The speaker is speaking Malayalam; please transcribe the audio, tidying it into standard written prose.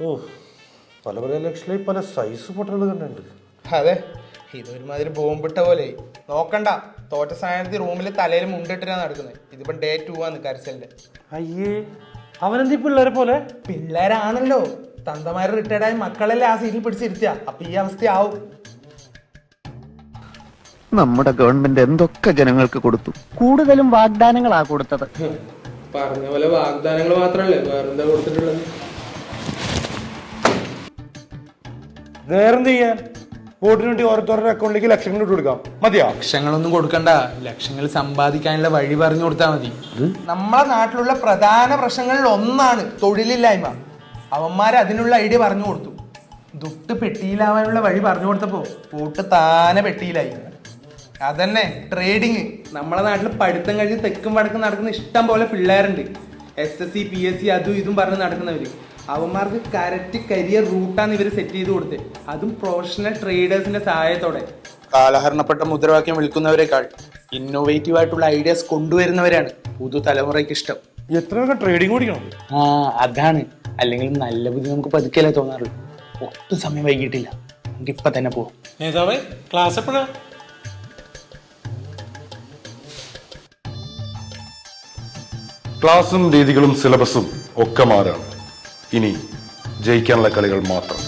ഓ, പല പല ലക്ഷണത്തിൽ പല സൈസ് പൊട്ടലുകൾ കണ്ടുണ്ട്. അതെ, ഇതൊരുമാതിരി ബോംബിട്ട പോലെ. നോക്കണ്ട, തോറ്റ സ്ഥാനത്ത് റൂമിൽ തലയിൽ മുണ്ടിട്ടാണ് നടക്കുന്നത്. ഇതിപ്പം ഡേ 2 ആണ് കരച്ചലിന്റെ. അയ്യേ, അവനെന്തി പിള്ളേരെ പോലെ? പിള്ളേരാണല്ലോ, തന്തമാര് റിട്ടയർഡ് ആയി മക്കളെല്ലാം ആ സീറ്റിൽ പിടിച്ചിരുത്തിയ. അപ്പൊ ഈ അവസ്ഥയാവും. നമ്മുടെ ഗവൺമെന്റ് എന്തൊക്കെ ജനങ്ങൾക്ക് കൊടുത്തു? കൂടുതലും വാഗ്ദാനങ്ങളാ കൊടുത്തത്. പറഞ്ഞ പോലെ വാഗ്ദാനങ്ങൾ മാത്രല്ലേ, വേറെന്താ കൊടുത്തിട്ടുള്ളത്? വേറെന്ത് ചെയ്യാൻ? വോട്ടിന് വേണ്ടി ഓരോരുത്തരുടെ അക്കൗണ്ടിലേക്ക് ലക്ഷങ്ങൾ ഇട്ട് കൊടുക്കാം. മതിയോ? ലക്ഷങ്ങളൊന്നും കൊടുക്കണ്ട, ലക്ഷങ്ങൾ സമ്പാദിക്കാനുള്ള വഴി പറഞ്ഞു കൊടുത്താൽ മതി. നമ്മളെ നാട്ടിലുള്ള പ്രധാന പ്രശ്നങ്ങളിൽ ഒന്നാണ് തൊഴിലില്ലായ്മ. അവന്മാര് അതിനുള്ള ഐഡിയ പറഞ്ഞു കൊടുത്തു. ദുട്ട് പെട്ടിയിലാവാനുള്ള വഴി പറഞ്ഞു കൊടുത്തപ്പോ വോട്ട് താനെ പെട്ടിയിലായി. അതന്നെ ട്രേഡിങ്. നമ്മളെ നാട്ടിൽ പഠിത്തം കഴിഞ്ഞ് തെക്കും വടക്കും നടക്കുന്ന ഇഷ്ടം പോലെ പിള്ളേരുണ്ട്. SSC PSC അതും ഇതും പറഞ്ഞ് നടക്കുന്നവര്. അവന്മാർക്ക് കറക്റ്റ് കരിയർ റൂട്ടാണ് ഇവർ സെറ്റ് ചെയ്ത് കൊടുത്തത്. അതും പ്രൊഫഷണൽ ട്രേഡേഴ്സിന്റെ സഹായത്തോടെ. കാലഹരണപ്പെട്ട മുദ്രാവാക്യം വിൽക്കുന്നവരെക്കാൾ ഇന്നോവേറ്റീവ് ആയിട്ടുള്ള ഐഡിയാസ് കൊണ്ടുവരുന്നവരാണ് പുതുതലമുറയ്ക്ക് ഇഷ്ടം. എത്രയൊക്കെ ട്രേഡിംഗ് ഓടിക്കണം. അതാണ്. അല്ലെങ്കിൽ നല്ല ബുദ്ധി നമുക്ക് പതുക്കല്ലേ തോന്നാറുള്ളൂ. ഒട്ടും സമയം വൈകിട്ടില്ല, നമുക്ക് ഇപ്പൊ തന്നെ പോവാം. നേതാവേ, ക്ലാസ് എപ്പോഴാ? ക്ലാസും രീതികളും സിലബസും ഒക്കെ മാറാണ്. ഇനി ജയിക്കാനുള്ള കളികൾ മാത്രം.